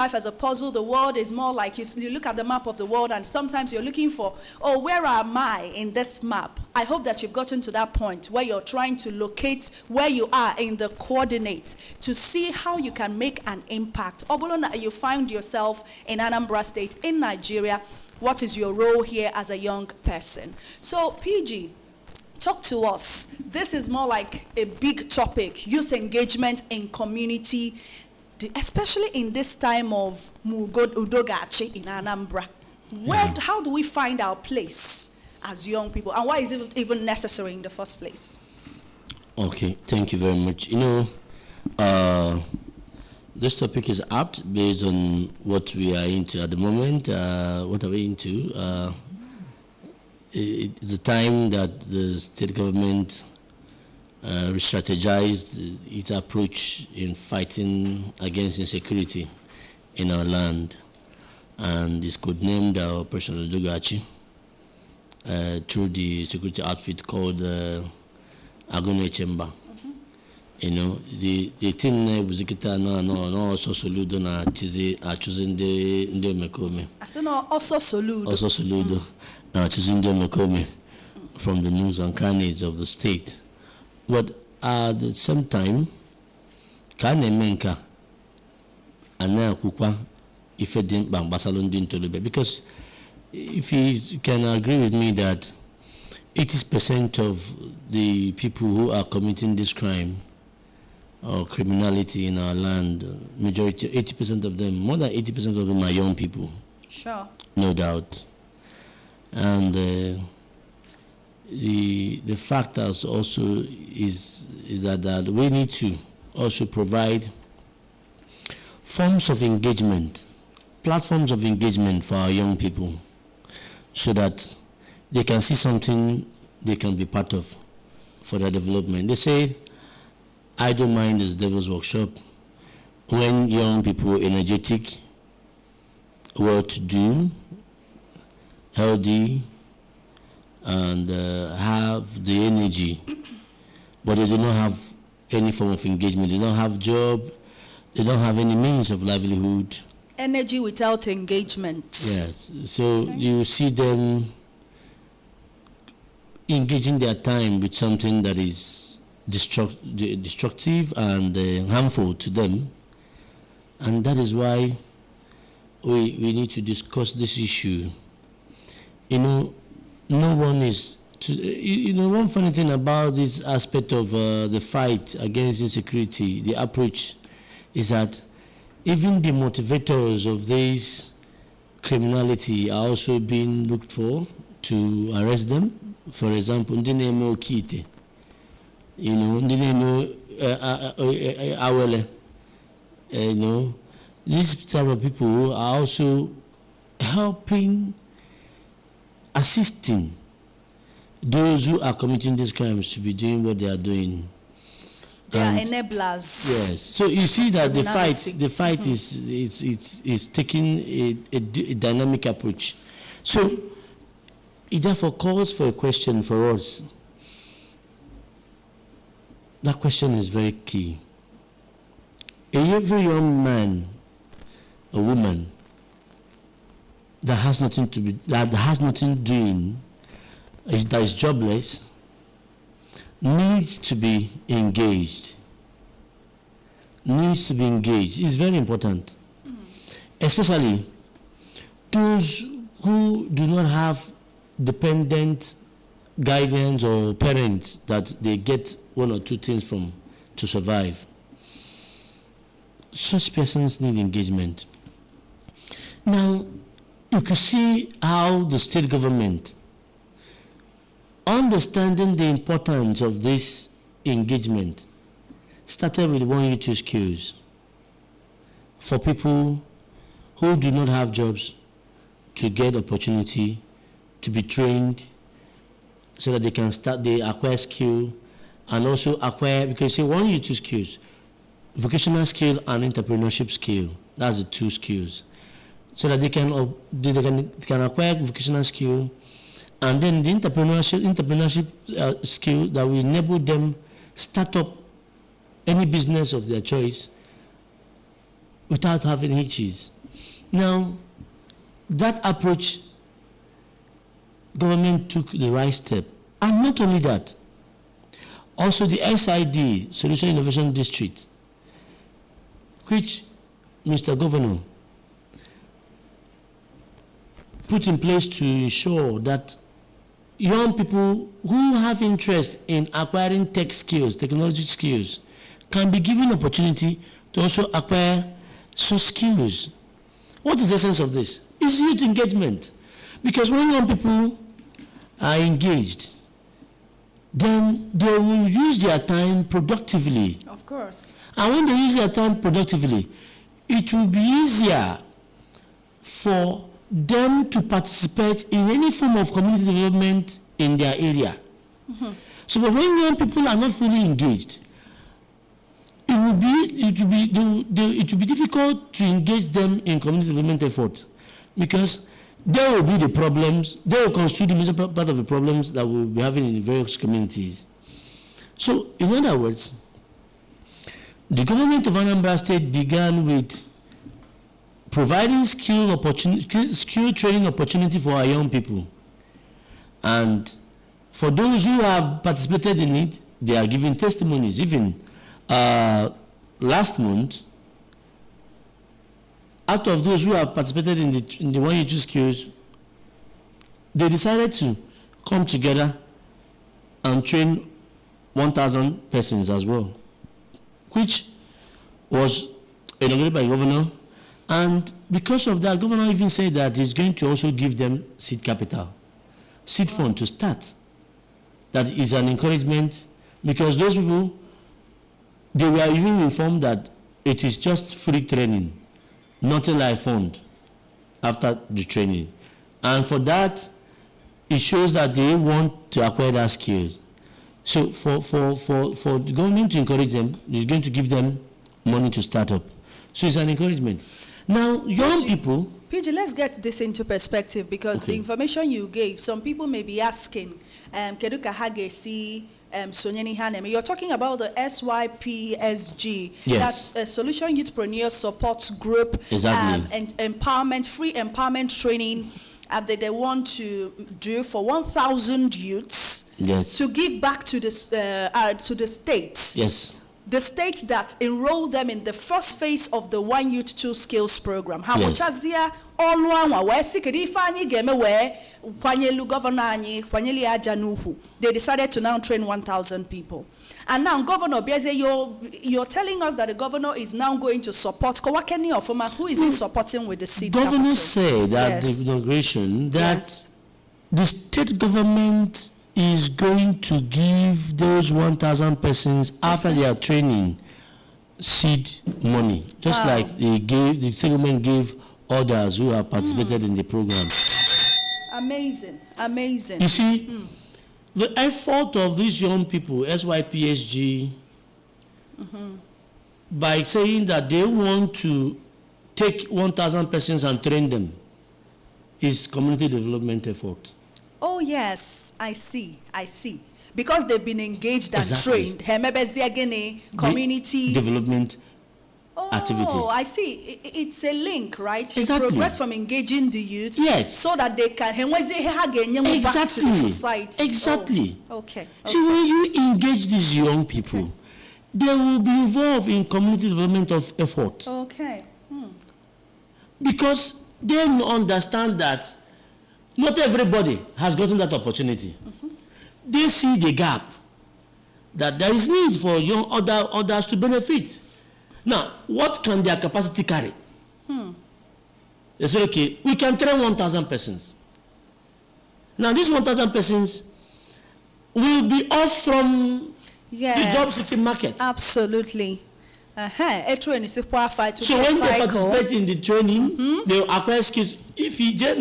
life as a puzzle. The world is more like you look at the map of the world, and sometimes you're looking for, oh, where am I in this map? I hope that you've gotten to that point where you're trying to locate where you are in the coordinates to see how you can make an impact. Obolona, you find yourself in Anambra State in Nigeria. What is your role here as a young person? So, PG, talk to us. This is more like a big topic, youth engagement in community, especially in this time of Udogachi in Anambra. How do we find our place as young people, and why is it even necessary in the first place? Okay, thank you very much. This topic is apt based on what we are into at the moment. What are we into? It's a time that the state government re-strategized its approach in fighting against insecurity in our land, and it's codenamed Operation Udogachi through the security outfit called Agone Chemba. The thing was no also soludo na choosing the mekome. I said no also soludo. Also soludo na choosing the mekome from the news and crannies of the state. But at the same time, Kanemenka and now Kukwa if it didn't Basalon didn't tell you, because if you can agree with me that 80% of the people who are committing this crime or criminality in our land, majority, 80% of them, more than 80% of them are young people. Sure. No doubt. And the fact also is that we need to also provide forms of engagement, platforms of engagement for our young people, so that they can see something they can be part of for their development. They say idle mind is devil's workshop. When young people energetic, well-to-do, healthy, and have the energy, but they do not have any form of engagement. They don't have job. They don't have any means of livelihood. Energy without engagement. Yes. So you see them engaging their time with something that is destructive and harmful to them. And that is why we need to discuss this issue. No one is, one funny thing about this aspect of the fight against insecurity, the approach, is that even the motivators of this criminality are also being looked for to arrest them. For example, Ndinemo Kite, Ndinemo Awele, these type of people are also helping, assisting those who are committing these crimes to be doing what they are doing. They are enablers. Yes. So you see that the fight is taking a dynamic approach. So it therefore calls for a question for us. That question is very key. Every young man or woman that has nothing doing, that is jobless, needs to be engaged. It's very important. Especially those who do not have dependent guidance or parents that they get one or two things from to survive. Such persons need engagement. Now, you can see how the state government, understanding the importance of this engagement, started with 1 youth skills for people who do not have jobs to get opportunity to be trained so that they can acquire skill and also acquire, because you say 1 youth skills, vocational skill and entrepreneurship skill, that's the two skills. So that they can acquire vocational skill, and then the entrepreneurship skill that will enable them start up any business of their choice without having hitches. Now, that approach, government took the right step. And not only that, also the SID, Solution Innovation District, which Mr. Governor put in place to ensure that young people who have interest in acquiring tech skills, technology skills, can be given opportunity to also acquire such skills. What is the essence of this? It's youth engagement. Because when young people are engaged, then they will use their time productively. Of course. And when they use their time productively, it will be easier for them to participate in any form of community development in their area. Mm-hmm. So but when young people are not fully engaged, it will be difficult to engage them in community development effort, because there will be the problems, they will constitute the major part of the problems that we'll be having in the various communities. So in other words, the government of Anambra State began with providing skill training opportunity for our young people. And for those who have participated in it, they are giving testimonies. Even last month, out of those who have participated in the 1 year 2 skills, they decided to come together and train 1,000 persons as well, which was inaugurated by the governor. And because of that, governor even said that he's going to also give them seed capital, seed fund to start. That is an encouragement, because those people, they were even informed that it is just free training, nothing like fund after the training. And for that, it shows that they want to acquire that skills. So for the government to encourage them, it's going to give them money to start up. So it's an encouragement. Now, young people... PG, let's get this into perspective, because the information you gave, some people may be asking, Keduka Hagesi, Sonyeni Hanem, you're talking about the SYPSG, yes. That's a Solution Youthpreneur Support Group, exactly. And empowerment, free empowerment training that they want to do for 1,000 youths, yes. to give back to the state. Yes. The state that enrolled them in the first phase of the 1 Youth 2 Skills program. How much as here all where sikiri fanyi game where kwanyelu governor anyi kwanyeli ajanuhu. They decided to now train 1,000 people. And now Governor Bieze, you're telling us that the governor is now going to support Kowakeni of Oma, who is he supporting with the seed governor capital? Said at the inauguration that the state government is going to give those 1,000 persons after their training seed money, just like the state government gave others who have participated in the program. Amazing, amazing. You see, the effort of these young people, SYPSG, by saying that they want to take 1,000 persons and train them, is community development effort. Oh yes, I see. Because they've been engaged and exactly. trained. Community development activity. Oh, I see. It's a link, right? Exactly. Progress from engaging the youth, yes. so that they can exactly. back to the society. Exactly. Oh, okay. So when you engage these young people, they will be involved in community development of effort. Okay. Because they understand that not everybody has gotten that opportunity. They see the gap, that there is need for young others to benefit. Now, what can their capacity carry? They say, okay, we can train 1,000 persons. Now, these 1,000 persons will be off from the job seeking market. Absolutely. So when they participate in the training, they will acquire skills. If you join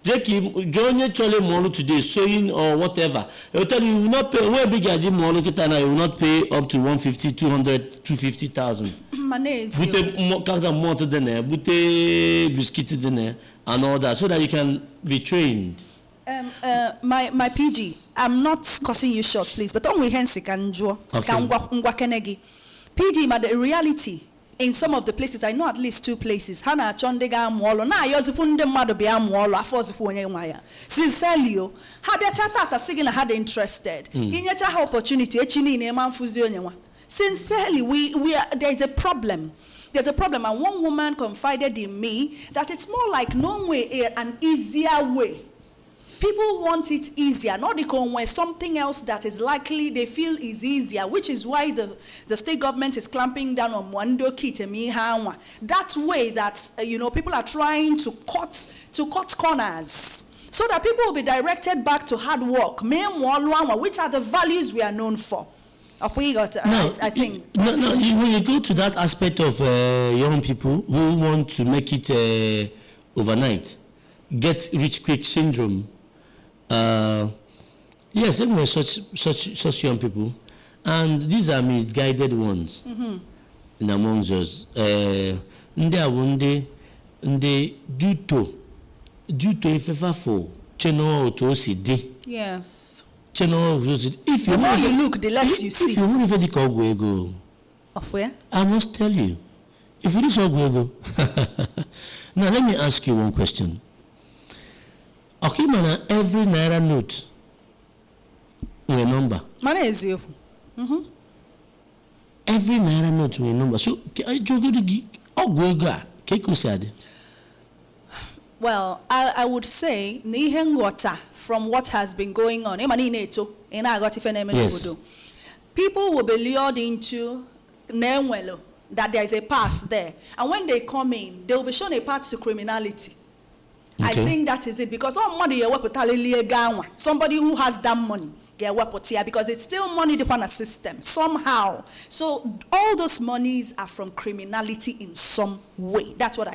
Chole Molo today, sewing or whatever, they will tell you, you will not pay, where big Ajim Molo Kitana, you will not pay up to 150, 200, 250,000. And all that, so that you can be trained. My PG, I'm not cutting you short, please, but only Hensi can PG, but the reality in some of the places, I know at least 2 places. Hana chondega mwolo na yozipunde mado bia mwolo afozipu onye nwaya. Sincerely, habia chata sigina had interested. Inyecha ha opportunity echini ne manfuzi onye nwa. Sincerely, there is a problem. There's a problem, and one woman confided in me that it's more like no way, an easier way. People want it easier, not the something else that is likely they feel is easier, which is why the state government is clamping down on Mwando Kitemi Hawa. That way that people are trying to cut corners so that people will be directed back to hard work, which are the values we are known for. I think. When you go to that aspect of young people who want to make it overnight, get rich quick syndrome. Yes, there were such young people, and these are misguided ones in amongst us. They due to if for channel to OCD. Yes. If the more you look, the less you see. If you want to go, of where? I must tell you. If you do go. Now let me ask you one question. Okay, man, every naira note with a number. Man is you. Every naira note with a number. So, well, I would say from what has been going on. Yes. People will be lured into that there is a path there. And when they come in, they will be shown a path to criminality. Okay. I think that is it, because somebody who has that money because it's still money dependent on a system somehow. So all those monies are from criminality in some way. That's what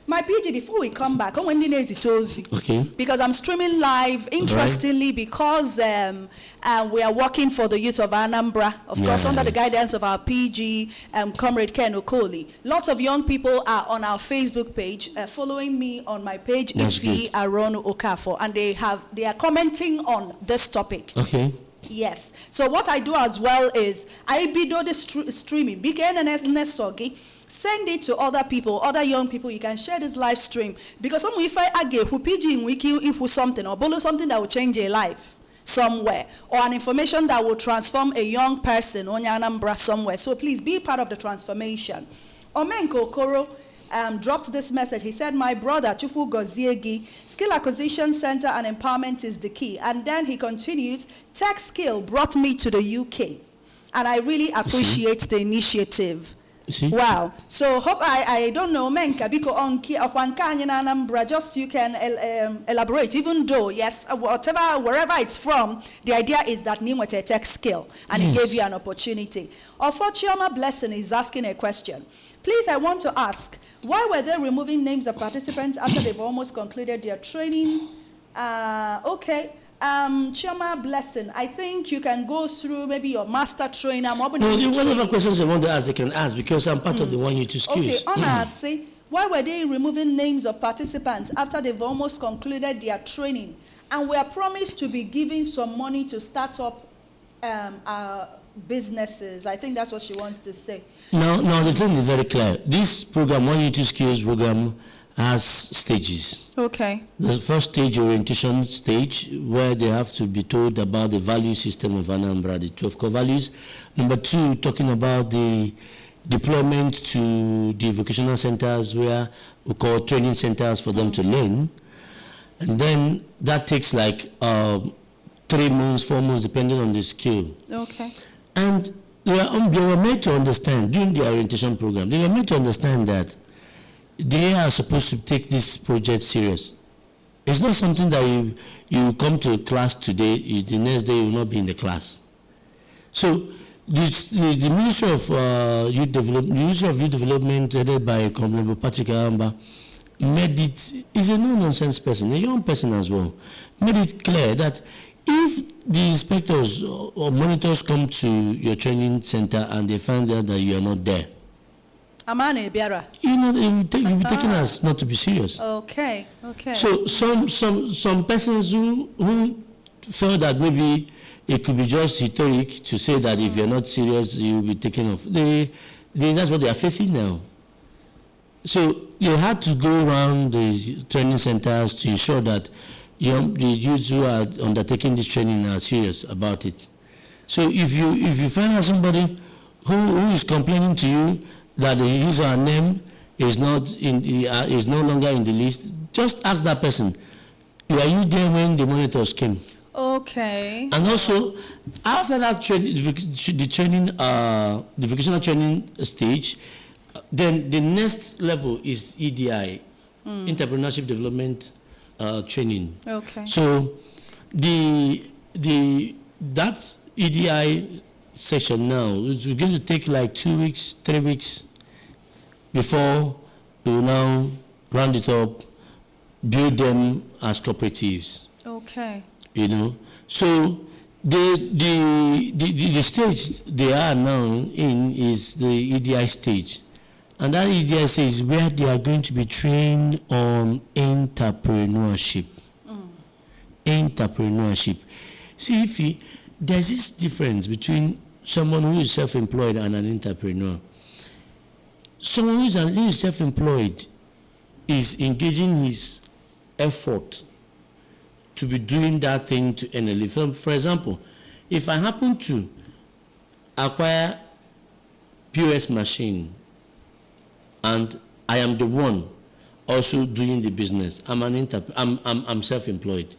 my PG, before we come back, okay. Because I'm streaming live, interestingly, right. Because we are working for the youth of Anambra, of course, under the guidance of our PG, Comrade Ken Okoli. Lots of young people are on our Facebook page, following me on my page, Ifi Aron Okafo, and they are commenting on this topic. Okay. Yes. So what I do as well is I do the streaming. Send it to other people, other young people. You can share this live stream, because some if I again who PG in wiki if something or bolo something that will change a life somewhere, or an information that will transform a young person on Anambra somewhere. So please be part of the transformation. Omenko Koro dropped this message. He said, "My brother Chufu Goziegi, skill acquisition center and empowerment is the key." And then he continues, "Tech skill brought me to the UK, and I really appreciate the initiative." Wow. So hope I don't know Menka biko onki afanka in Anambra, just you can elaborate, even though yes, wherever it's from, the idea is that Nimwete tech skill, and it gave you an opportunity. Chioma Blessing is asking a question. Please, I want to ask, why were they removing names of participants after they've almost concluded their training? Okay. Chioma Blessing, I think you can go through maybe your master trainer. Whatever questions they want to ask, they can ask, because I'm part of the one you to skills. Okay, say, why were they removing names of participants after they've almost concluded their training and were promised to be giving some money to start up businesses? I think that's what she wants to say. Now the thing is very clear. This program, One You Skills program, has stages. Okay. The first stage, orientation stage, where they have to be told about the value system of Anambra, the 12 core values. Number 2, talking about the deployment to the vocational centers, where we call training centers for them to learn. And then that takes like 3 months, 4 months, depending on the skill. Okay. And they were made to understand, during the orientation program, they were made to understand that they are supposed to take this project serious. It's not something that you come to a class today, the next day you will not be in the class. So the Ministry of Youth Development, headed by Comrade Patrick Anambra, made it, is a no-nonsense person, a young person as well, made it clear that if the inspectors or monitors come to your training center and they find out that you are not there, Amane Biara. You'll be taken as not to be serious. Okay. So some persons who felt that maybe it could be just rhetoric to say that if you're not serious, you'll be taken off. They That's what they are facing now. So you had to go around the training centers to ensure that the youths who are undertaking this training are serious about it. So if you find out somebody who is complaining to you that the user name is not in the, is no longer in the list, just ask that person, were you there when the monitors came? Okay. And also, after that the training, the vocational training stage, then the next level is EDI, entrepreneurship development training. Okay. So that EDI section now is going to take like 2 weeks, 3 weeks before we will now round it up, build them as cooperatives. Okay. You know, so the stage they are now in is the EDI stage, and that EDI stage is where they are going to be trained on entrepreneurship. Entrepreneurship. See, if there's this difference between someone who is self-employed and an entrepreneur. Someone who is self-employed is engaging his effort to be doing that thing to earn a living. For example, if I happen to acquire POS machine and I am the one also doing the business, I'm self-employed.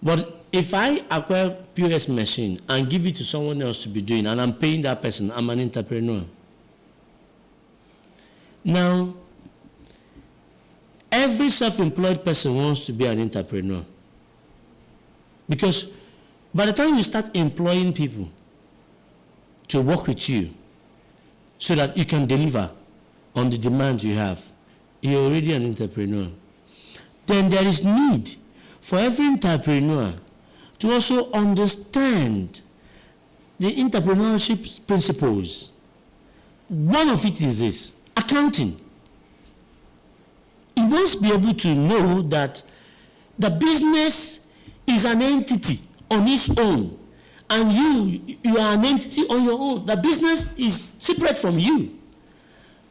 But if I acquire POS machine and give it to someone else to be doing, and I'm paying that person, I'm an entrepreneur. Now, every self-employed person wants to be an entrepreneur. Because by the time you start employing people to work with you so that you can deliver on the demands you have, you're already an entrepreneur. Then there is need for every entrepreneur to also understand the entrepreneurship principles. One of it is this: accounting. You must be able to know that the business is an entity on its own, and you are an entity on your own. The business is separate from you.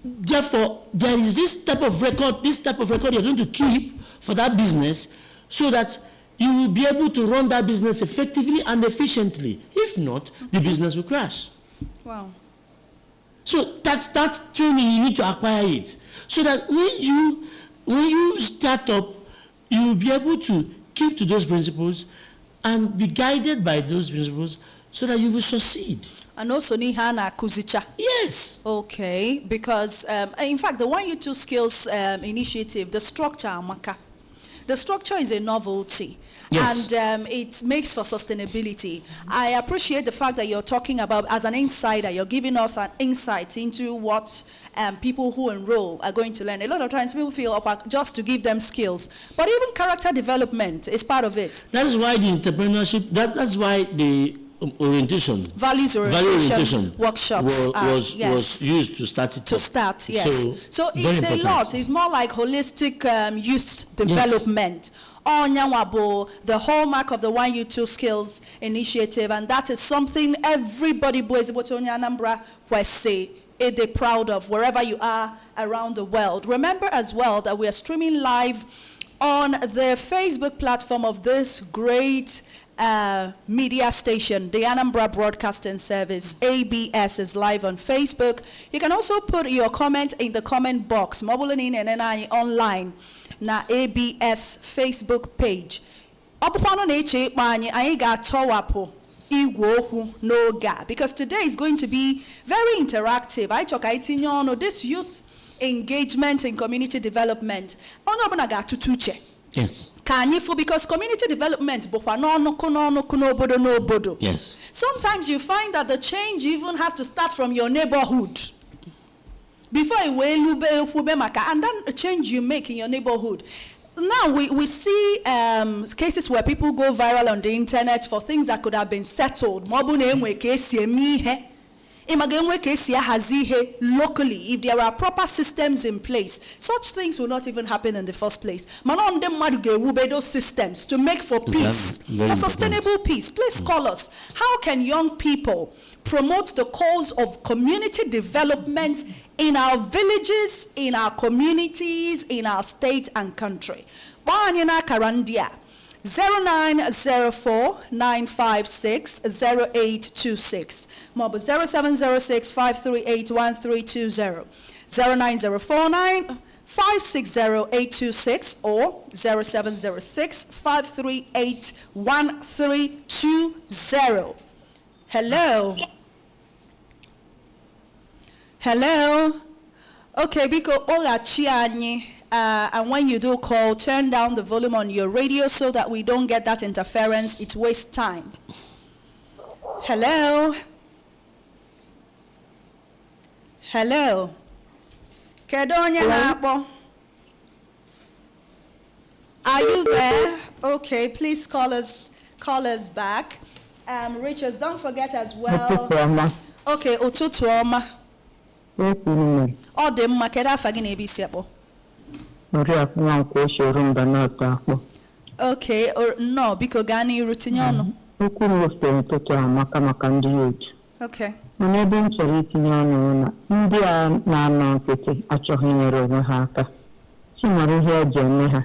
Therefore, there is this type of record you're going to keep for that business, so that you will be able to run that business effectively and efficiently. If not, the business will crash. Wow. So that's training. You need to acquire it, so that when you start up, you will be able to keep to those principles and be guided by those principles, so that you will succeed. And also Nihana Kuzicha. Yes. Okay, because in fact, the 1U2 Skills initiative, the structure, Amaka, the structure is a novelty. Yes. And it makes for sustainability. I appreciate the fact that you're talking about, as an insider, you're giving us an insight into what people who enroll are going to learn. A lot of times people feel just to give them skills, but even character development is part of it. That is why the entrepreneurship, that's why the orientation, values orientation workshops was used to start it. To start, yes. So it's important. A lot. It's more like holistic youth development. Yes. The hallmark of the 1U2 Skills initiative, and that is something everybody boys Anambra will say they're proud of wherever you are around the world. Remember as well that we are streaming live on the Facebook platform of this great media station, the Anambra Broadcasting Service. ABS is live on Facebook. You can also put your comment in the comment box. Mobile in and NI online. Na ABS Facebook page. Because today is going to be very interactive. I talk on this youth engagement and community development. Yes. Because community development, yes. Sometimes you find that the change even has to start from your neighborhood. Before and then a change you make in your neighborhood. Now we see cases where people go viral on the internet for things that could have been settled. Imagenwe kesi ahazi ihe locally, if there are proper systems in place, such things will not even happen in the first place. Manon dem madu ge those systems to make for peace, for sustainable peace. Please call us. How can young people promote the cause of community development in our villages, in our communities, in our state and country? Banyana Karandia 0904-956-0826, mobile 0706-538-1320, 0904-956-0826 or 0706-538-1320. Hello. Hello. Okay, because Ola Chiani. And when you do call, turn down the volume on your radio so that we don't get that interference. It wastes time. Hello? Hello? Kedonya. Are you there? Okay, please call us back. Richards, don't forget as well. Okay, Ututu Oma. Odem Makeda Fagin Ebisiabo. Okay, or no, because Gani Rutiniano. Okay. Ebe nchọrọ itinye ọnụ na ndị a na-anọ nkịtị achọghị inyere onwe ha aka si mara ihe eji eme ha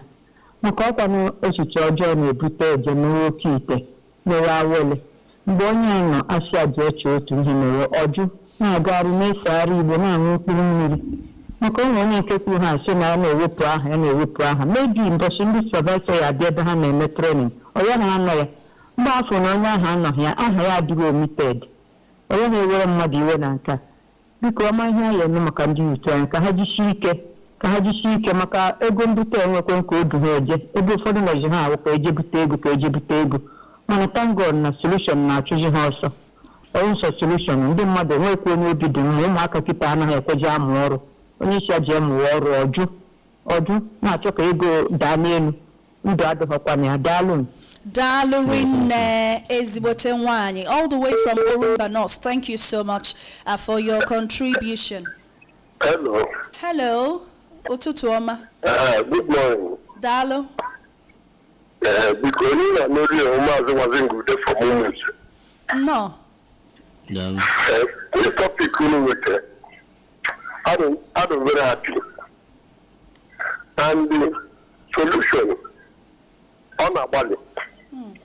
maka ọkwanụ echiche ọjọọ na-ebute eje n'oke oke ite mewe awele mgbe onye a nọ asị aja eche otu ihe mere ọjụ na-agagharị na-esegharị igbo na-aṅụ mkpụrụ mmiri maka onwe onye nke kwuru ha asị na ya na-ewepụ aha mebi mbọchị ndị sọvaịsọ ya abịa ebe ha na-eme trenin ọ ya na anọ ya mgbe afọ na onye ahụ anọghị ya aha ya adịghị omited onye na-ewere mmadụ iwe na nka biko ọma ihe a ya eme maka ndị utu anyị ka ha jisie ike maka ego mbute enwekwe nke odu ha eje ebe ụfọdụ na-eji ha awụ ka eje bute ego mana thank God na solution na-achụji ha ọsọ ọsọ solution ndị mmadụ enwekwe onye obi dị mma ụmụaka kịta anaghị ekweje amụ ọrụ onye isi aji amụwa ọrụ ọjụ na-achọ ka ego daa n'elu ndụ adịghọkwana ya daalụ Dalurin Ezibote Nwanyị, all the way from Orumba North. Thank you so much for your contribution. Hello. Ụtụtụ ọma. Good morning. Daalụ. Because you are not really wasn't good for moments. No. This topic with I don't very happy. And the solution on our body.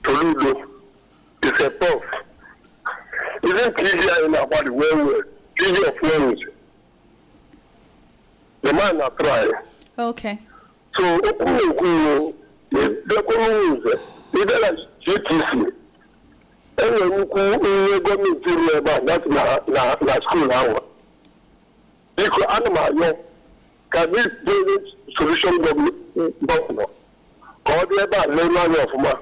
Toludo is a tough. Isn't easier in our body where easier of friends. The man are trying. Okay. So the either like GTC. And when you go to that's na school hour. Because animal can be the solution government. All the about learning of man.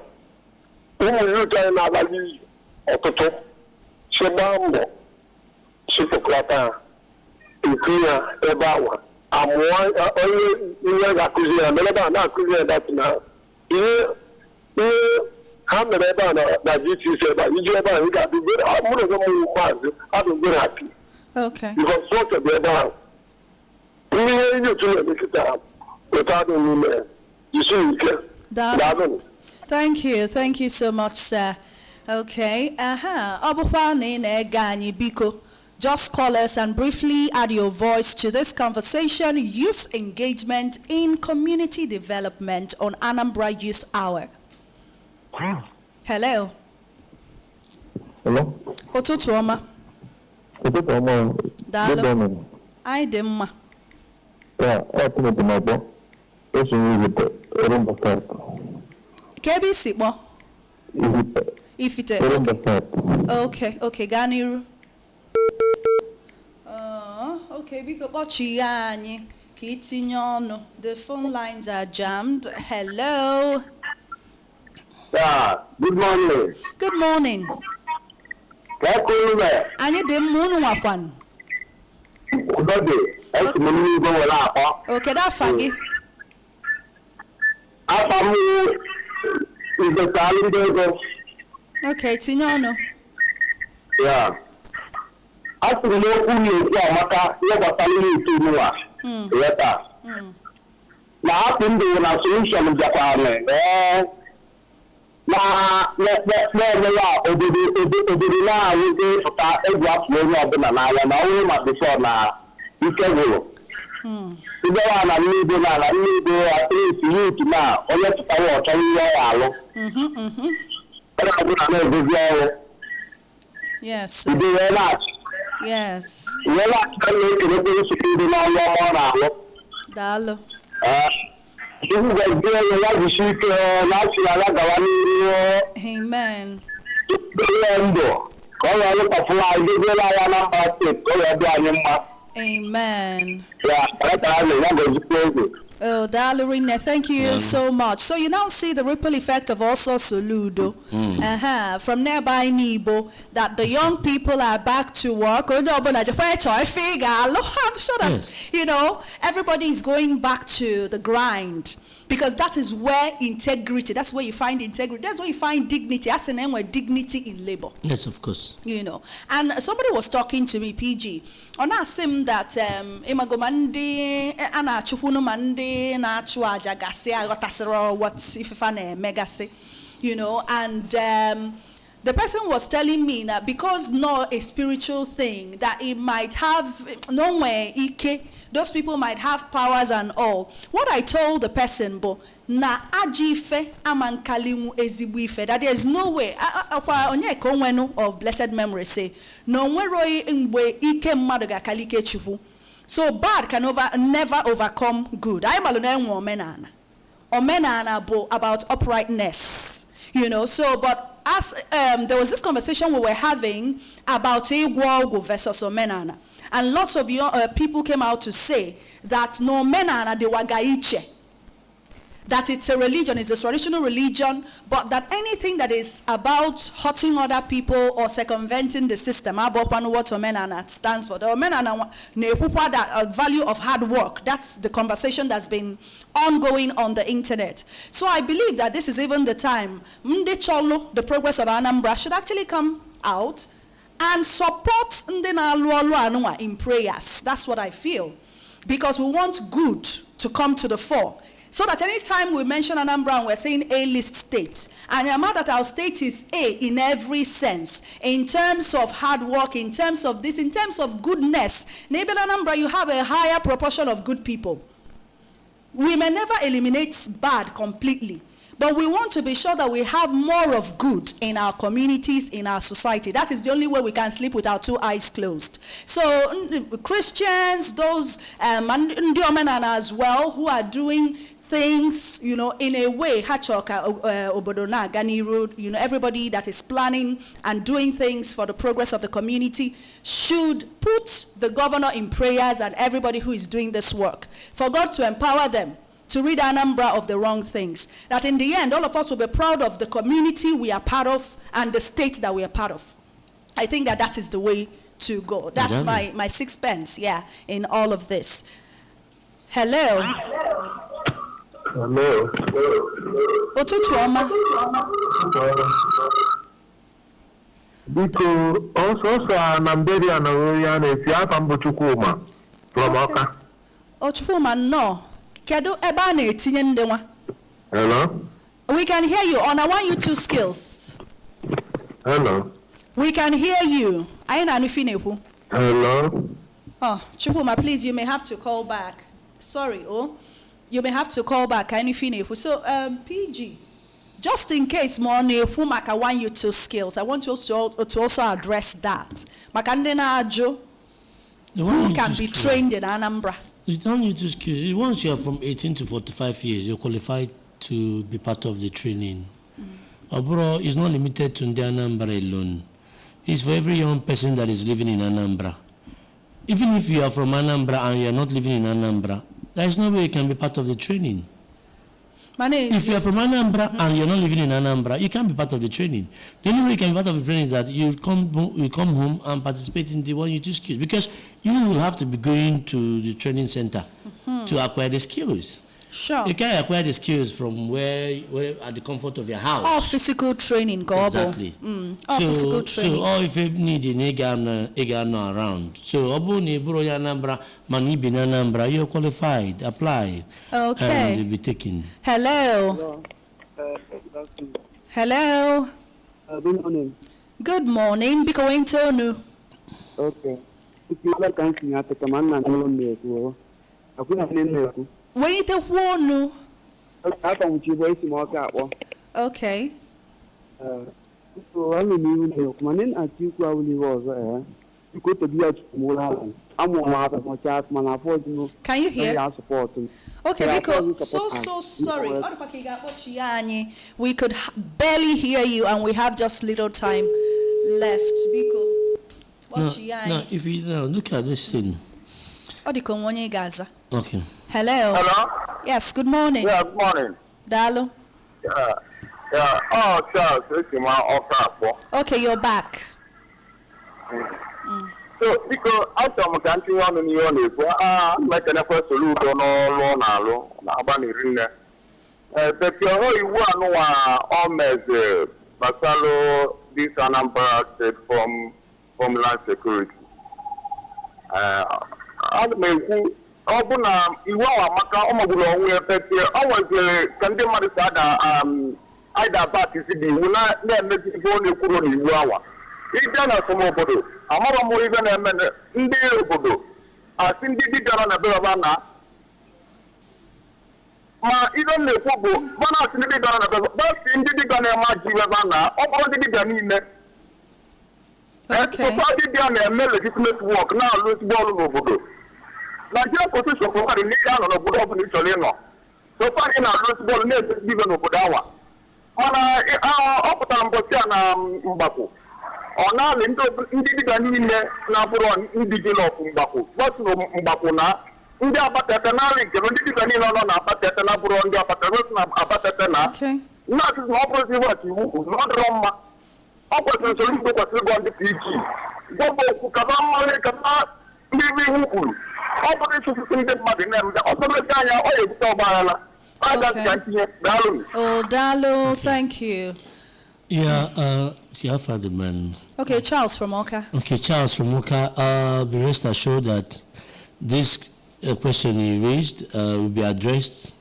You try na bali ọtụtụ chebambo chipụkọta ikenya ebe awa amụọ onye ihe ga-akụzi ya mere ebe a na-akụzi ya dat na ihe ha mere ebe a na GTC ebe a iji ebe a ị ga-adị mụrụ ebe mụrụ maazị adụ very happy because sọchọ dị ebe ahụ ndị ihe ndị otu na-emekịta ụtọ adị n'ime isi ike daalụ. Thank you so much, sir. Okay, Biko. Just call us and briefly add your voice to this conversation, youth engagement in community development on Anambra Youth Hour. Hello. Hello. Ụtụtụ ọma. Ụtụtụ ọma. Daalụ. Anyị dị mma. Ya, ọtụtụ n'ọgbọ. Esi n'ibite Orumba North. Kebi sikpo? Ifite. Okay, gaa n'iru. Okay, biko kpọchi ya anyị ka itinye ọnụ. The phone lines are jammed. Hello. Yeah, good morning. Good morning. Anyị dị mma unu nwakwan. Okay, that fagi. Okay, tinye ọnụ. Yeah. asịrị na okwu na-ekwu amaka ihe gbasara ihe ite n'ụwa leta na hapụ ndụ na solution bịakwara na-eme ya obodo na-ahụzi pụta egwu afọ onye ọbụla n'anya na ọnwụ ma bifọ na ike gwụrụ ịbịawa na nnibo na ala nnibo atrịsị yut na onye pụtara ọchọ ihe ya alụ ọ na-abụna na-edozi ọrụ Yes. udo wee na-achị Yes. wee na-achịta na-ekelekwe nsogbu ndị n'ọrụ ọma ọ na-alụ Dalo. Chukwu gọzie onye ya jisi ike na-achị ya gawa n'ihu Amen. ihe ndụ ka ọ wee lụkwasị anyị doziela anyị Anambra steeti ka ọ wee dị anyị mma Amen. ya anyị ya gọzikwa oge. Oh, Dalorine, thank you so much. So you now see the ripple effect of also Soludo, from nearby Nibo, that the young people are back to work. I'm sure that, you know, everybody is going back to the grind. Because that is where integrity, that's where you find integrity, that's where you find dignity. That's the name where dignity in labor. Yes, of course. You know, and somebody was talking to me, PG, on us him that imagomandi ana chuhunu mandi na chua jagasi agotasero what if fane megasi, you know, and the person was telling me that because not a spiritual thing, that it might have nowhere ike. Those people might have powers and all. What I told the person, bo na ajife amankalimu ezibuife, that there is no way. Onye konwenu of blessed memory say no nweroi ngwe ike mmadu ga kalike chufu. So bad can never overcome good. I malone nwo omenana. Omenana bo about uprightness. You know, so but as there was this conversation we were having about Igwogu versus omenana. And lots of people came out to say that no menana de wagaiche, that it's a religion, it's a traditional religion, but that anything that is about hurting other people or circumventing the system, what menana stands for. The menana that value of hard work. That's the conversation that's been ongoing on the internet. So I believe that this is even the time the progress of Anambra should actually come out and support in prayers. That's what I feel. Because we want good to come to the fore. So that anytime we mention Anambra and we're saying A-list state, and I'm mad that our state is A in every sense. In terms of hard work, in terms of this, in terms of goodness. Maybe in Anambra you have a higher proportion of good people. We may never eliminate bad completely. But we want to be sure that we have more of good in our communities, in our society. That is the only way we can sleep with our two eyes closed. So Christians, those as well, who are doing things, you know, in a way, you know, everybody that is planning and doing things for the progress of the community should put the governor in prayers and everybody who is doing this work for God to empower them to rid Anambra of the wrong things. That in the end, all of us will be proud of the community we are part of and the state that we are part of. I think that that is the way to go. That's my 6 pence, yeah, in all of this. Hello. Hello. Ụtụtụ ọma. Biko, ọsọsọ Anambra na ya na-esi aka mbụ Chukwuma from Ọka. Chukwuma nnọọ. Kedu ebe a na-etinye ndị nwa? Hello. We can hear you on our 1U2 skills. Hello. We can hear you. Anyị na-anụ ife na-ekwu. Hello. Oh, Chukwuma, please, you may have to call back. Sorry, you may have to call back. So, PG, just in case more na-ekwu maka 1U2 skills, I want you to also address that. Maka ndị na-ajụ who can be trained in Anambra. It's not you to skill. Once you are from 18 to 45 years, you're qualified to be part of the training. Obro is not limited to the Anambra alone. It's for every young person that is living in Anambra. Even if you are from Anambra and you are not living in Anambra, there is no way you can be part of the training. If you are from Anambra and you're not living in Anambra, you can't be part of the training. The only way you can be part of the training is that you come home and participate in the 1U2 skills, because you will have to be going to the training center to acquire the skills. Sure. You can acquire the skills from where at the comfort of your house. All physical training, Gobo. Exactly. All physical training. So all if you need an egg around. So Obuni Buro Anambra, Manibi Anambra, you're qualified. Apply. Okay. And you'll be taken. Hello. Hello. Good morning. Good morning. Biko Wentonu. Okay. If you like anything at the command and no make, I couldn't name. Wait a wonu. I found you waiting more cat one. Okay. So I mean, you come in at you probably was you go to be at Mulan. I'm one of my chat, man. I thought you know. Can you hear? Support. Okay, because so sorry. We could barely hear you, and we have just little time left. Biko. No, if you look at this thing. Okay. Hello. Hello? Yes, good morning. Yeah, good morning. Dalo. Yeah. Oh, Charles, it's my offer. Okay, you're back. So, because after my country on the new one, I'm like an effort to look on all on Albany Rina. But you want almost Basalo, this Anambra state from Homeland Security. I mean, Obuna, you are Maka Omabulo, we are better. Always Sunday Marisada, either party, will not let me go to Kuro. Ijana Somobodo, Amara more even a man in the Obodo. I think they did on a Bavana. Even the Pobo, one has to be done on a Bavana, but in the Ghana Majivana, or the Ghanine. So far, they done a legitimate work now, lose ball Obodo. Nigeria position for the nation on a good open Italiano. So far, in our lose ball, never given Obodawa. On Mbaku. On our individual Naburon, individual of Mbaku. What's Mbakuna? India Patanali, Gavin on Apatanaburon, the Apatatana. Okay. Not as opposite what you not Roma. Opposite to look at the PG. Bobo Kukama, maybe Hukul. Opposite to see the Madinam, the opposite guy, or Tobala. Oh, Dalo, thank you. Yeah, Father man. Okay, Charles from Oka. Okay, Charles from Oka. Be rest assured that this question you raised will be addressed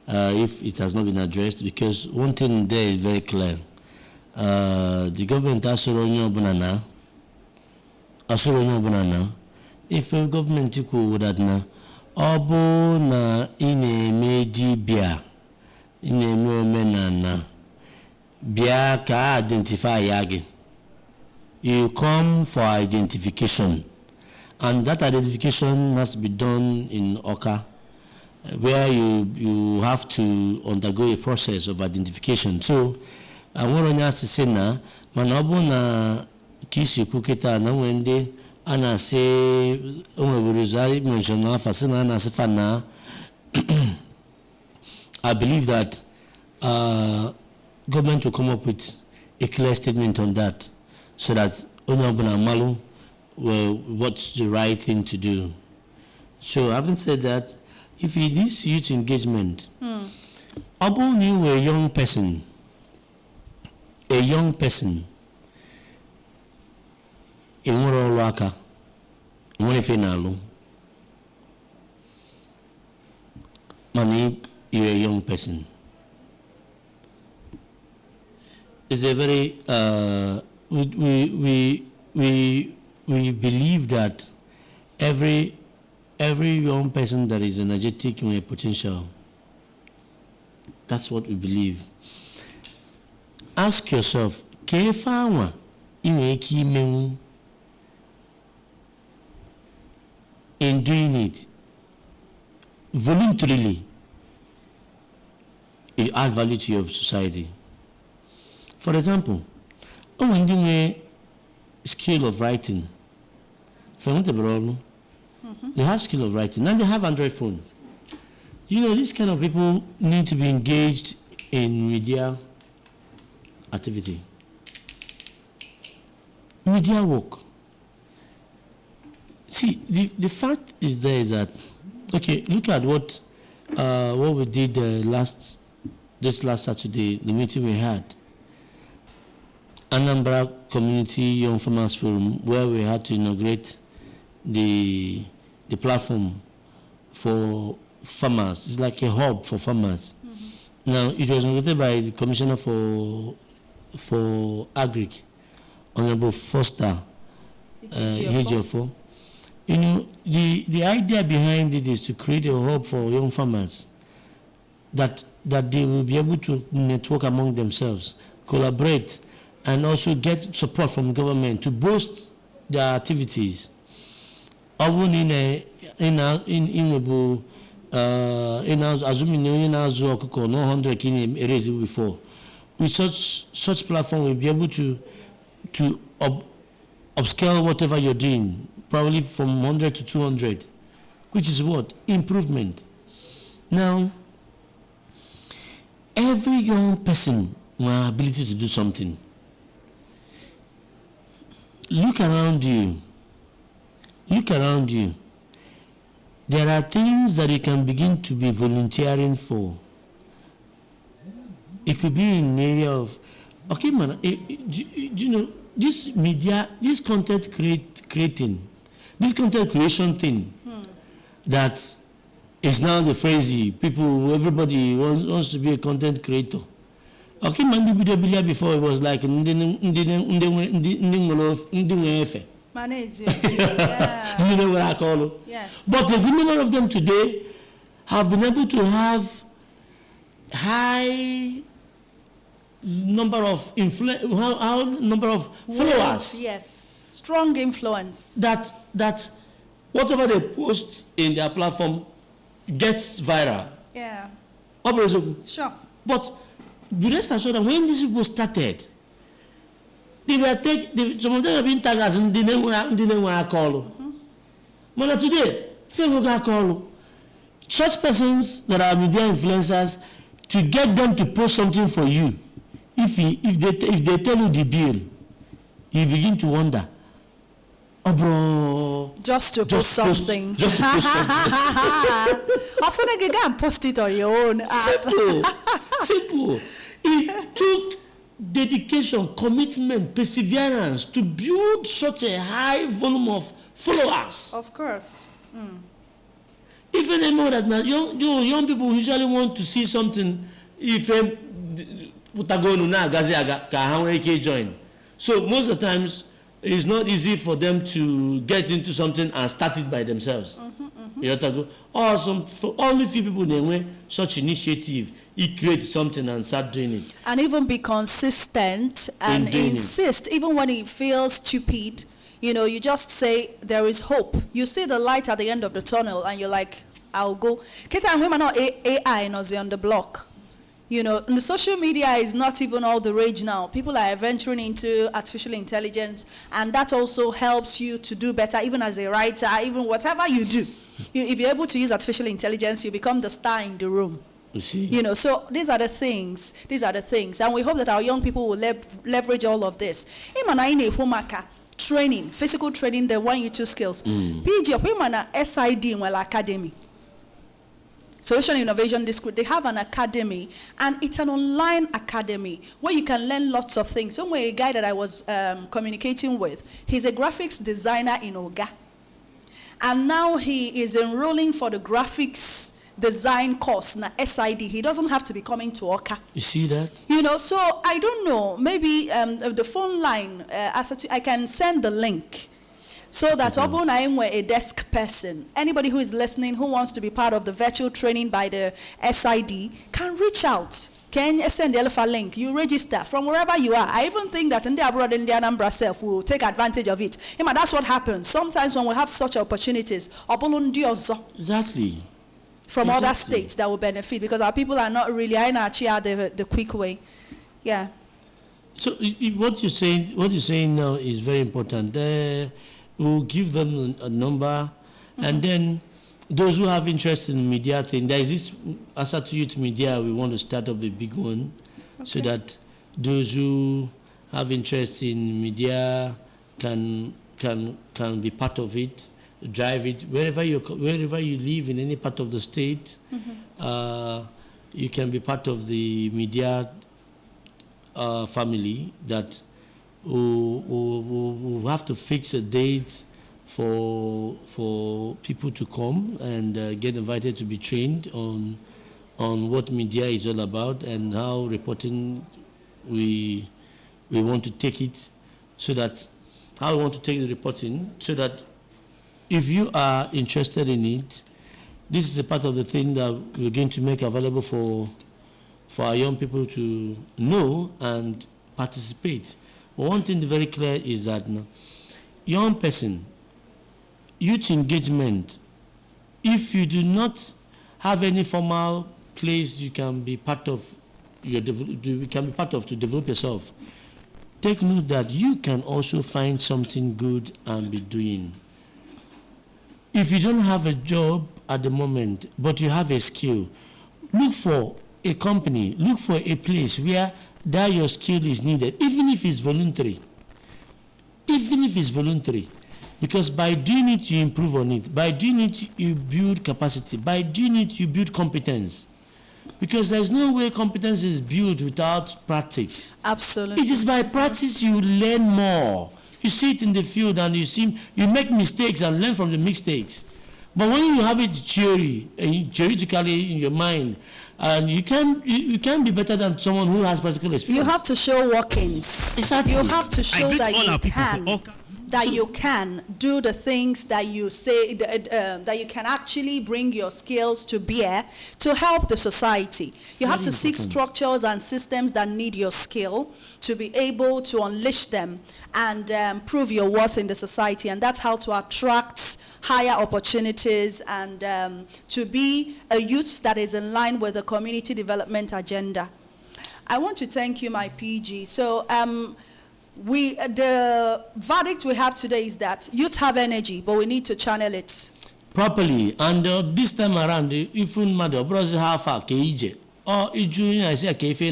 if it has not been addressed, because one thing there is very clear. The government has banana. If the government would that now. Obu na ine-eme dibia, ine-eme omenana, bia ka identify yagi. You come for identification, and that identification must be done in Oka, where you have to undergo a process of identification. So, I want to say na, manobu na kisi kukita na wende. Ana say mention fasina I believe that government will come up with a clear statement on that, so that Onyabuna Malu will what's the right thing to do. So having said that, if it is youth engagement, Abu knew a young person enwere ọrụ aka nwere ife na-alụ mana you're a young person. It's a very we believe that every young person that is energetic with a potential, that's what we believe. Ask yourself, kefa inwe ike imenwu in doing it voluntarily, it add value to your society. For example, when you have skill of writing, they have skill of writing, now they have Android phone. You know, these kind of people need to be engaged in media activity, media work. See, the fact is there is that, okay, look at what what we did this last Saturday, the meeting we had, Anambra Community Young Farmers Forum, where we had to inaugurate the platform for farmers. It's like a hub for farmers. Mm-hmm. Now, it was inaugurated by the Commissioner for Agric, Honorable Foster Ejiofor. You know, the idea behind it is to create a hub for young farmers that they will be able to network among themselves, collaborate, and also get support from government to boost their activities. Even assuming no 100 can erase it before. With such platform, we'll be able to upscale whatever you're doing, probably from 100 to 200, which is what? Improvement. Now, every young person has ability to do something. Look around you. Look around you. There are things that you can begin to be volunteering for. It could be in the area of, okay, man, do you know, this media, this content creation thing that is now the phrase, everybody wants to be a content creator. Okay, man, before it was like, yeah. You know what I call it? Yes. But a good number of them today have been able to have high number of followers. Yes, strong influence. That whatever they post in their platform gets viral. Yeah. Sure. But be rest assured that when these people started, some of them have been tagged as Ndine call. But today, Facebook call. Such persons that are media influencers, to get them to post something for you, if they tell you the bill, you begin to wonder. Oh, bro. Just to post something. Just to post something. Also, you go and post it on your own app. Simple. It took dedication, commitment, perseverance to build such a high volume of followers. Of course. Even they know that now young people usually want to see something if join. So most of the times it's not easy for them to get into something and start it by themselves. Or only few people they way such initiative, you create something and start doing it. And even be consistent and insist, even when it feels stupid. You know, you just say there is hope. You see the light at the end of the tunnel, and you're like, I'll go. Kita women are AI on the block. You know, and the social media is not even all the rage now. People are venturing into artificial intelligence, and that also helps you to do better, even as a writer, even whatever you do. If you're able to use artificial intelligence, you become the star in the room. You see? You know, so these are the things, and we hope that our young people will leverage all of this. Training, physical training, the 1U2 skills. PG, SID in academy. Solution Innovation Discrete, they have an academy, and it's an online academy where you can learn lots of things. Somewhere, a guy that I was communicating with, he's a graphics designer in Oga. And now he is enrolling for the graphics design course, na SID. He doesn't have to be coming to Oka. You see that? You know, so I don't know, maybe the phone line, I can send the link. So that Obon I am a desk person. Anybody who is listening who wants to be part of the virtual training by the SID can reach out. Can you send the Alpha link? You register from wherever you are. I even think that in the abroad in the Anambra self will take advantage of it. That's what happens. Sometimes when we have such opportunities, exactly. From other states that will benefit, because our people are not really the quick way. Yeah. So what you're saying now is very important. We'll give them a number, and then those who have interest in media thing, there is this Asatu Youth Media. We want to start up a big one, so that those who have interest in media can be part of it. drive it wherever you live in any part of the state. You can be part of the media family that will have to fix a date for people to come and get invited to be trained on what media is all about and how reporting we want to take it, so that how we want to take the reporting, so that if you are interested in it, this is a part of the thing that we're going to make available for our young people to know and participate. But one thing very clear is that young person, youth engagement, if you do not have any formal place you can be part of, to develop yourself, take note that you can also find something good and be doing. If you don't have a job at the moment, but you have a skill, look for a company, look for a place where that your skill is needed, even if it's voluntary. Even if it's voluntary. Because by doing it, you improve on it. By doing it, you build capacity. By doing it, you build competence. Because there's no way competence is built without practice. Absolutely. It is by practice you learn more. You see it in the field and you make mistakes and learn from the mistakes. But when you have it theoretically in your mind, and you can be better than someone who has practical experience. You have to show workings. Exactly. You have to show that you can do the things that you say, that you can actually bring your skills to bear to help the society. You have to seek structures and systems that need your skill to be able to unleash them and prove your worth in the society. And that's how to attract higher opportunities and to be a youth that is in line with the community development agenda. I want to thank you, my PG. So the verdict we have today is that youth have energy, but we need to channel it properly. And this time around, even matter brother half a kg. Oh, I say kefi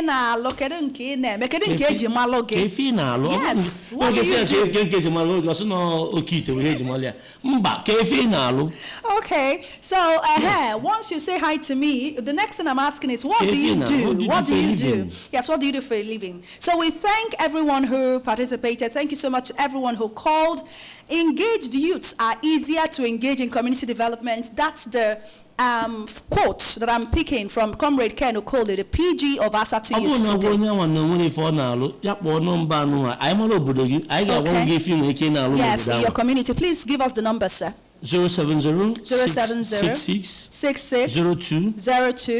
na lo. Yes. What do you do? Okay. So once you say hi to me, the next thing I'm asking is, what do you do? What do you do? Yes, what do you do for a living? So we thank everyone who participated. Thank you so much everyone who called. Engaged youths are easier to engage in community development. That's the quote that I'm picking from Comrade Ken Okoli, the PG of Asatu Youth today. Yes, in your community. Please give us the number, sir. 070 66 02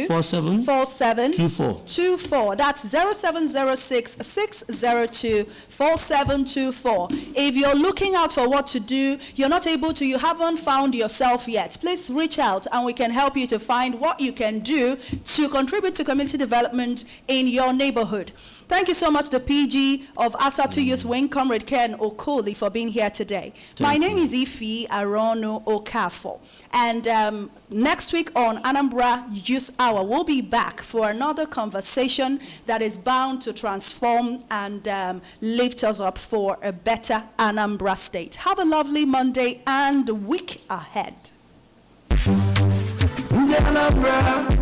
47 24. That's 0706 602 4724. If you're looking out for what to do, you're not able to, you haven't found yourself yet, please reach out and we can help you to find what you can do to contribute to community development in your neighborhood. Thank you so much, the PG of Asatu Youth Wing, Comrade Ken Okoli, for being here today. My name is Ifi Arono Okafo. And next week on Anambra Youth Hour, we'll be back for another conversation that is bound to transform and lift us up for a better Anambra state. Have a lovely Monday and week ahead. Anambra.